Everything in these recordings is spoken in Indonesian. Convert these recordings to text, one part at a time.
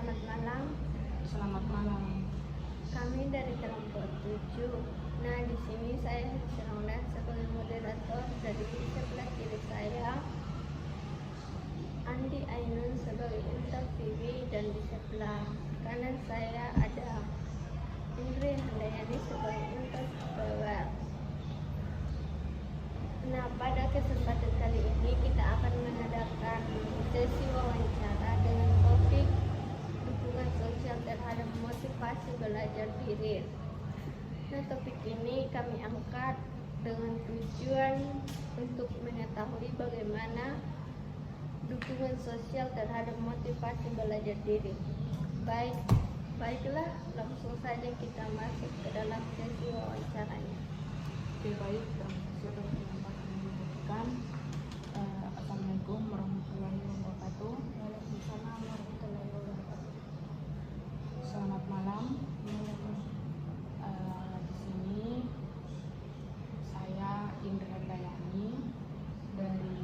Selamat malam. Selamat malam. Kami dari kelompok 7. Nah, di sini saya Hussein sebagai moderator, dari sebelah kiri saya Andi Ainun sebagai interviewee, dan di sebelah kanan saya ada Indri Handayani sebagai interviewer. Nah, pada kesempatan kali ini kita akan mengadakan sesi wawancara dengan topik dukungan sosial terhadap motivasi belajar diri. Nah, topik ini kami angkat dengan tujuan untuk mengetahui bagaimana dukungan sosial terhadap motivasi belajar diri. Baiklah, langsung saja kita masuk ke dalam sesi wawancaranya. Oke, baik. Assalamualaikum warahmatullahi wabarakatuh. Waalaikumsalam warahmatullahi wabarakatuh. Selamat malam. Di sini saya Indri Handayani dari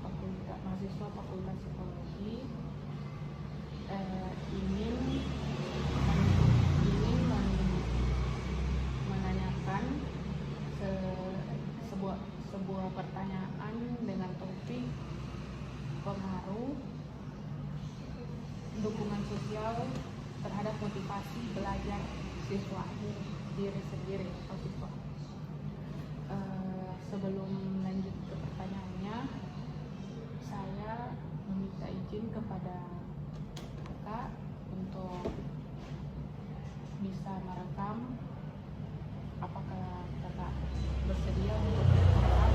mahasiswa Fakultas Psikologi, ingin menanyakan sebuah pertanyaan dengan topik pengaruh dukungan sosial terhadap motivasi belajar siswa diri sendiri atau siswa. Sebelum lanjut ke pertanyaannya, saya meminta izin kepada kakak untuk bisa merekam. Apakah kakak bersedia untuk merekam?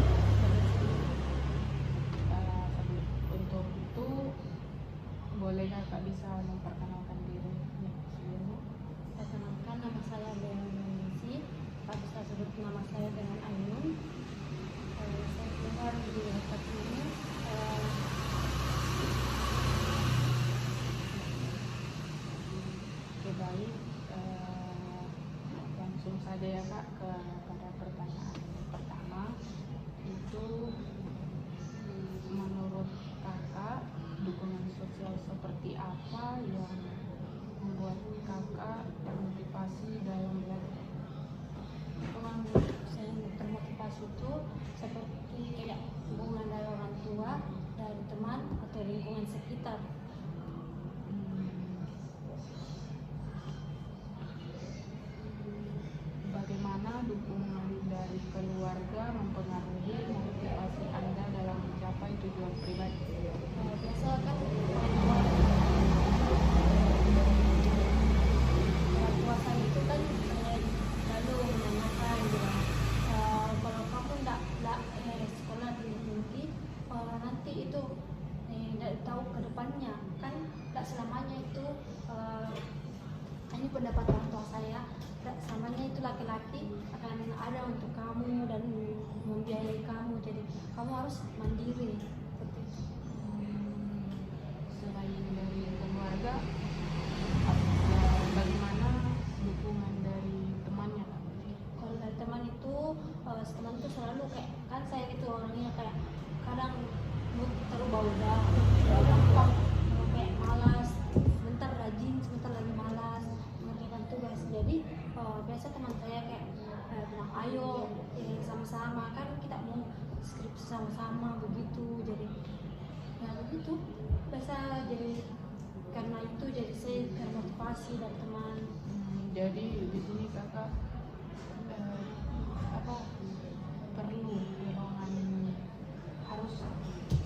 Untuk itu, boleh kakak bisa memperkenalkan diri sebelumnya? Perkenalkan, nama saya Dewi. Pak bisa sebut nama saya dengan Ainun. Saya keluar di tempat ini. Oke, baik. Langsung saja ya kak pada pertanyaan pertama. Itu menurut kakak, dukungan sosial seperti apa yang membuat kakak termotivasi dalam belajar? Dukungan saya termotivasi itu seperti kayak hubungan dari orang tua, dari teman, atau lingkungan sekitar. Bagaimana dukungan dari keluarga mempengaruhi motivasi Anda dalam mencapai tujuan pribadi? Biasa kan orang tua saya itu kan lalu menanyakan kalau kamu tidak sekolah tinggi, nanti itu tidak tahu ke depannya, kan tidak selamanya itu ini pendapat orang tua saya, tidak selamanya itu laki-laki akan ada untuk kamu dan membiayai kamu, jadi kamu harus mandiri seperti itu. Selain dari keluarga, bagaimana dukungan dari temannya? Kalau dari teman itu, teman itu selalu kayak, kan saya itu orangnya kayak kadang mood terlalu bauda, gampang kayak malas, sebentar rajin, sebentar lagi malas mengerjakan tugas. Jadi biasa teman saya kayak bilang ayo sama-sama, kan kita mau skripsi sama-sama begitu, jadi ya begitu biasa. Jadi karena itu jadi saya termotivasi dari teman. Jadi di sini kakak perlu dorongan, harus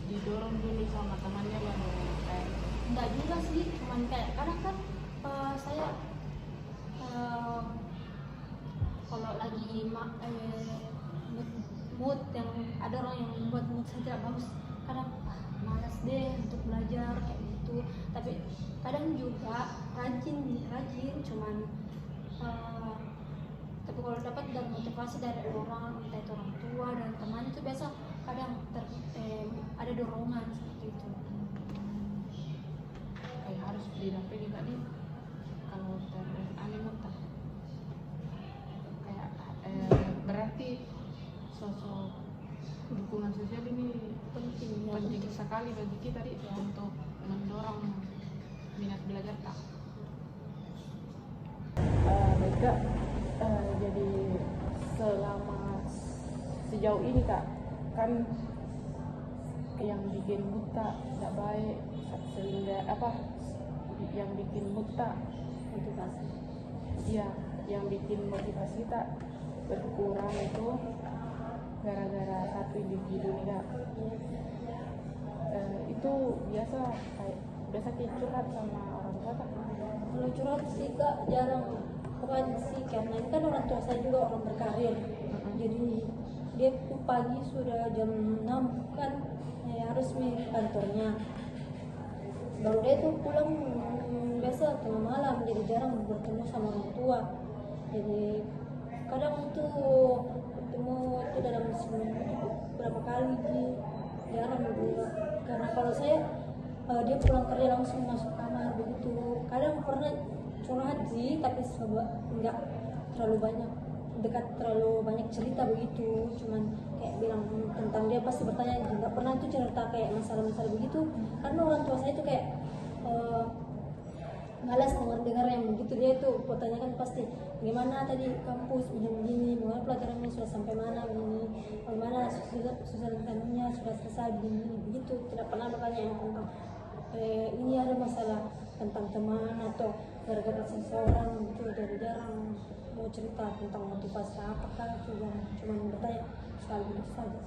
didorong dulu sama temannya baru kayak? Enggak juga sih, cuman kayak kadang kan saya kalau lagi mood yang ada orang yang membuat mood saya tidak bagus, kadang malas deh untuk belajar kayak gitu. Tapi kadang juga rajin, cuman tapi kalau dapat dari motivasi dari orang, entah itu orang tua dan teman, itu biasa kadang ada dorongan seperti itu. Kayak harus didampingi kak nih kalau teranimu kayak berarti sosok dukungan sosial ini penting sekali bagi kita untuk mendorong minat belajar kak. Kak, jadi selama sejauh ini Kak, kan yang bikin buta tidak baik, sehingga yang bikin buta motivasi. ya, yang bikin motivasi kita berkurang itu gara-gara satu individu nih Kak. Itu biasa kayak curhat sama orang tua Kak. Kalau curhat sih Kak jarang, bukan sih, karena ini kan orang tua saya juga orang berkarir. Jadi dia tuh pagi sudah jam 6 kan harus di kantornya, baru dia tuh pulang biasa tengah malam, jadi jarang bertemu sama orang tua. Jadi kadang tuh bertemu itu dalam seminggu berapa kali sih, jarang juga. Karena kalau saya dia pulang kerja langsung masuk kamar begitu. Kadang pernah curhat sih, tapi enggak terlalu banyak terlalu banyak cerita begitu, cuman kayak bilang tentang dia pasti bertanya, nggak pernah tuh cerita kayak masalah-masalah begitu, karena orang tua saya tuh kayak malas dengar yang begitu. Dia tuh pertanyakan pasti gimana tadi kampus begini, bagaimana pelajarannya sudah sampai mana begini, bagaimana susah rintannya sudah selesai begini begitu. Tidak pernah bertanya yang tentang ini ada masalah tentang teman atau gara-gara seseorang gitu. Jadi jarang mau cerita tentang motivasi apakah itu, cuma bertanya sekali begitu saja.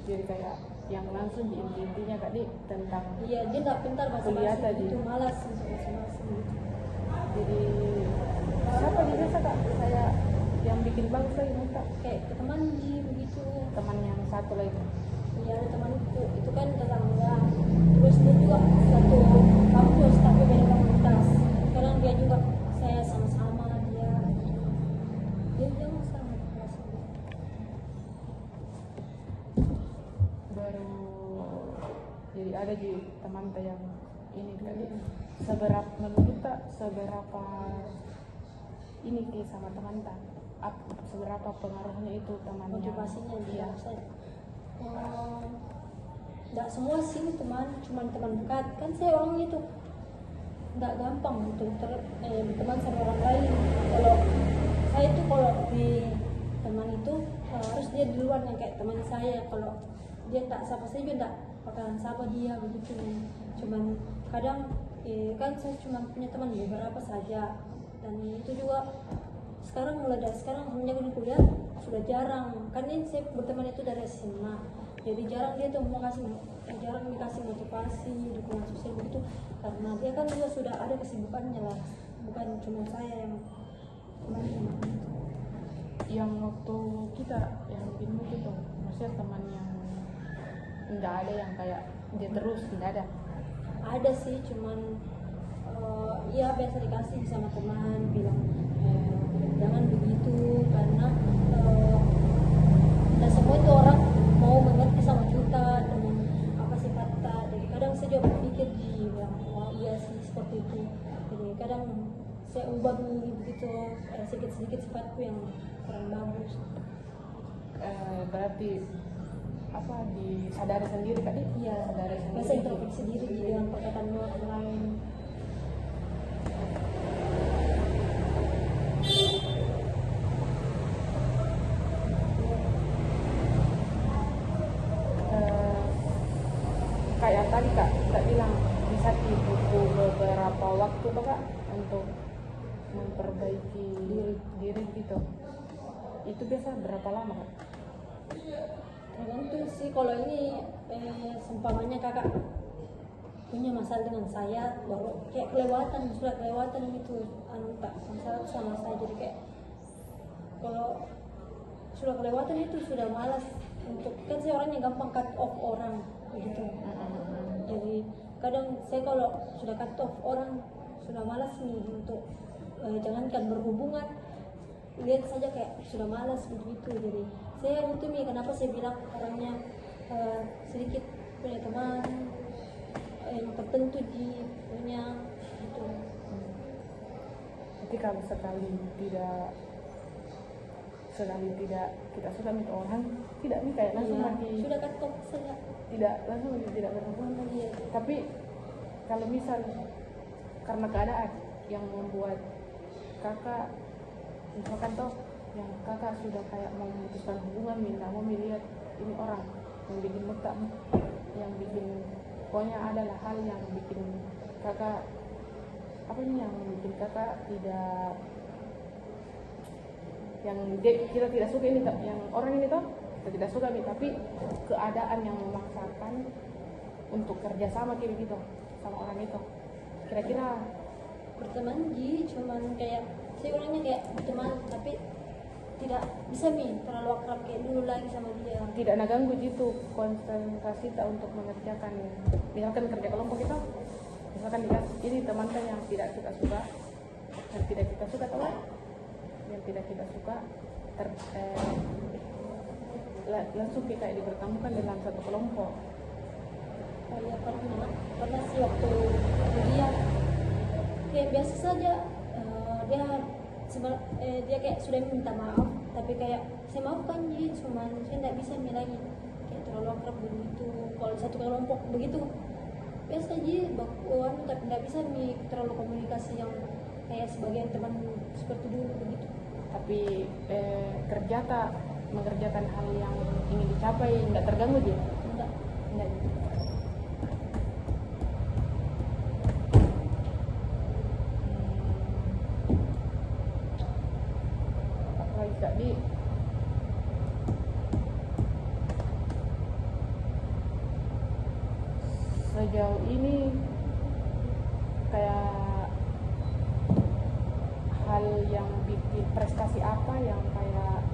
Jadi kayak yang langsung intinya Kak Di tentang iya, dia nggak pintar bahasa kuliah bahasa tadi. itu, malas untuk bahasa gitu. Jadi siapa nih biasa Kak saya yang bikin bagus lagi nih Kak? Kayak ke teman Ji begitu. Teman yang satu lagi. Iya, ada teman itu kan tetangga, terus dia juga satu kampus tapi beda komunitas. Sekarang dia juga saya sama-sama dia sama kelas. Baru jadi ada di teman yang ini tadi seberapa menurut Kak, seberapa ini Ki sama teman tak seberapa pengaruhnya itu temannya Motivasinya dia ya. saya nggak semua sih teman, cuman teman dekat kan. Saya orangnya tuh nggak gampang untuk berteman sama orang lain. Kalau saya tuh kalau di teman itu harus dia duluan yang kayak teman saya. Kalau dia tak sapa saya juga tak bakalan sapa dia begitu. Cuman kadang kan saya cuma punya teman beberapa saja, dan itu juga sekarang semenjak di kuliah sudah jarang. Kan ini saya berteman itu dari SMA, jadi jarang dia tuh jarang dikasih motivasi, dukungan sosial begitu, karena dia kan juga sudah ada kesibukannya lah, bukan cuma saya yang teman-teman. Yang waktu kita yang bikin itu maksudnya teman yang enggak ada yang kayak dia terus enggak ada sih, cuman ya biasa dikasih sama teman bilang jangan begitu, karena dan semua itu orang mau mengerti sama kita dengan apa sifat kita. Jadi kadang saya juga berpikir bilang wah iya sih seperti itu. Jadi kadang saya ubah dulu begitu sedikit-sedikit sifatku yang kurang bagus. Berarti disadari sendiri Kak? Iya, sadari biasa sendiri introspeksi diri dengan perkataan orang lain. Kayak tadi Kak bilang bisa butuh beberapa waktu Kak untuk memperbaiki diri gitu. Itu biasa berapa lama Kak? Tergantung sih. Kalau ini seumpamanya kakak punya masalah dengan saya, baru kayak sudah kelewatan gitu tak masalah sama saya. Jadi kayak kalau sudah kelewatan itu sudah malas untuk, kan saya orangnya gampang cut off orang begitu. Jadi kadang saya kalau sudah cut off orang sudah malas nih untuk jangankan berhubungan, lihat saja kayak sudah malas begitu. Jadi saya itu kenapa saya bilang orangnya sedikit punya teman yang tertentu punya gitu. Jadi kalau sekali tidak kita suka minta orang, tidak nih kayak langsung lagi sudah cut off saja, tidak langsung lagi tidak berhubungan lagi. Tapi kalau misal karena keadaan yang membuat kakak misalkan toh yang kakak sudah kayak mau memutuskan hubungan, minta mau melihat ini orang yang bikin mutak, yang bikin pokoknya adalah hal yang bikin kakak apa ini, yang bikin kakak tidak, yang kita tidak suka ini toh, yang orang ini toh kita tidak suka nih, tapi keadaan yang memaksakan untuk kerjasama kayak gitu sama orang itu, kira-kira berteman ji, cuman kayak saya orangnya kayak berteman tapi tidak bisa terlalu akrab kayak dulu lagi sama dia. tidak naganggu gitu konsentrasi tak untuk mengerjakan misalkan kerja kelompok itu, misalkan ini teman kan yang tidak kita suka, yang tidak kita suka teman, yang tidak kita suka langsung kayak dipertemukan dalam satu kelompok. Oh iya, pernah sih waktu dia kayak biasa saja, dia kayak sudah minta maaf tapi kayak saya maafkan ji, cuman saya tidak bisa lagi kayak terlalu akrab begitu kalau satu kelompok begitu biasa ji bakuan, tapi tidak bisa terlalu komunikasi yang kayak sebagian teman seperti dulu begitu. Tapi kerja tak mengerjakan hal yang ingin dicapai nggak terganggu dia? Enggak. Apalagi Kak Di, sejauh ini kayak hal yang bikin prestasi apa yang kayak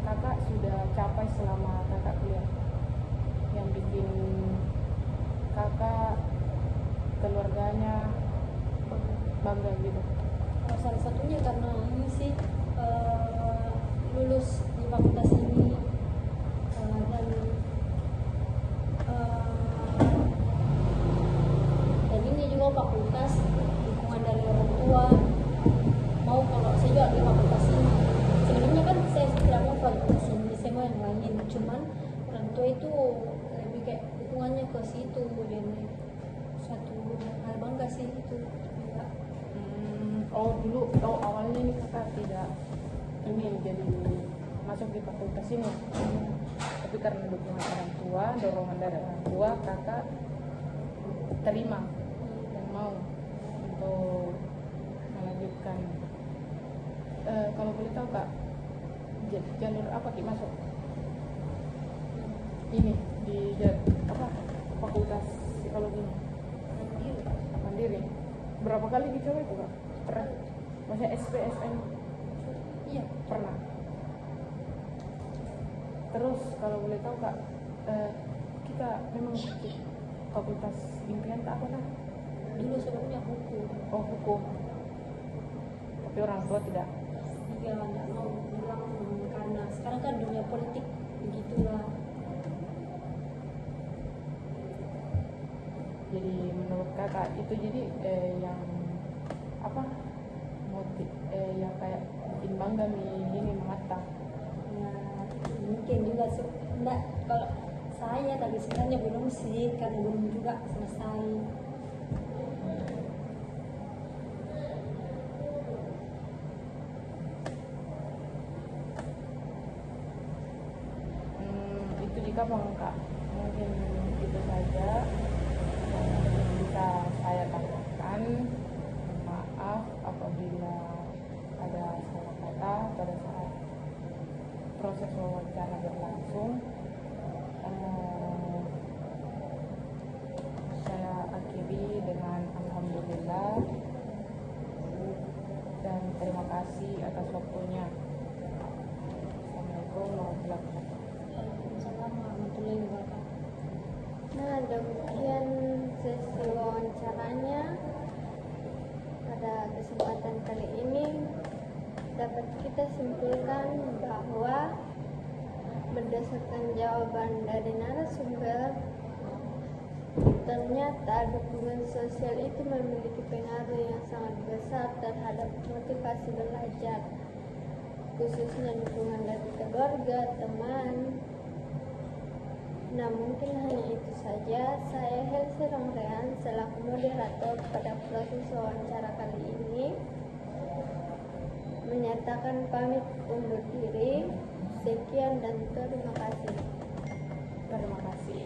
kakak sudah capai selama kakak kuliah, yang bikin kakak keluarganya bangga gitu? Salah satunya karena ini sih lulus di fakultas ini, dan ini juga fakultas dukungan dari orang tua mau kalau saya juga di fakultas ini. Sebenarnya kan saya tidak mau fakultas ini, saya mau yang lain, cuman orang tua itu lebih kayak dukungannya ke situ, dan suatu hal bangga sih itu juga. Dulu awalnya ini kakak tidak ingin jadi masuk di fakultas ini, tapi karena dukungan orang tua, dorongan dari orang tua, kakak terima dan mau untuk melanjutkan. Kalau boleh tahu Kak, jalur apa Ki masuk ini di fakultas psikologi mandiri? Berapa kali dicoba itu Kak? Pernah? Maksudnya SPSM? Iya, Pernah. Terus kalau boleh tahu Kak, kita memang fakultas impian tak apa Kak? dulu sebelumnya hukum. Oh, hukum. Tapi orang tua tidak. Iya, nggak mau bilang karena sekarang kan dunia politik begitulah. Jadi menurut kakak itu jadi yang apa motif yang kayak bikin bangga ini mata. Ya, mungkin juga enggak kalau saya, tapi sebenarnya belum sih karena belum juga selesai. Itu jika Kak, mungkin itu saja yang bisa saya tambahkan. Maaf apabila ada salah kata pada saat proses wawancara berlangsung. Saya akhiri dengan alhamdulillah dan terima kasih atas waktunya. Assalamualaikum warahmatullahi wabarakatuh. Waalaikumsalam warahmatullahi wabarakatuh. Nah, demikian sesi wawancaranya. Pada kesempatan kali ini dapat kita simpulkan bahwa berdasarkan jawaban dari narasumber, ternyata dukungan sosial itu memiliki pengaruh yang sangat besar terhadap motivasi belajar, khususnya dukungan dari keluarga, teman. Nah, mungkin hanya itu saja. Saya Helsi Rongrean selaku moderator pada proses wawancara kali ini. menyatakan pamit undur diri. Sekian dan terima kasih. Terima kasih.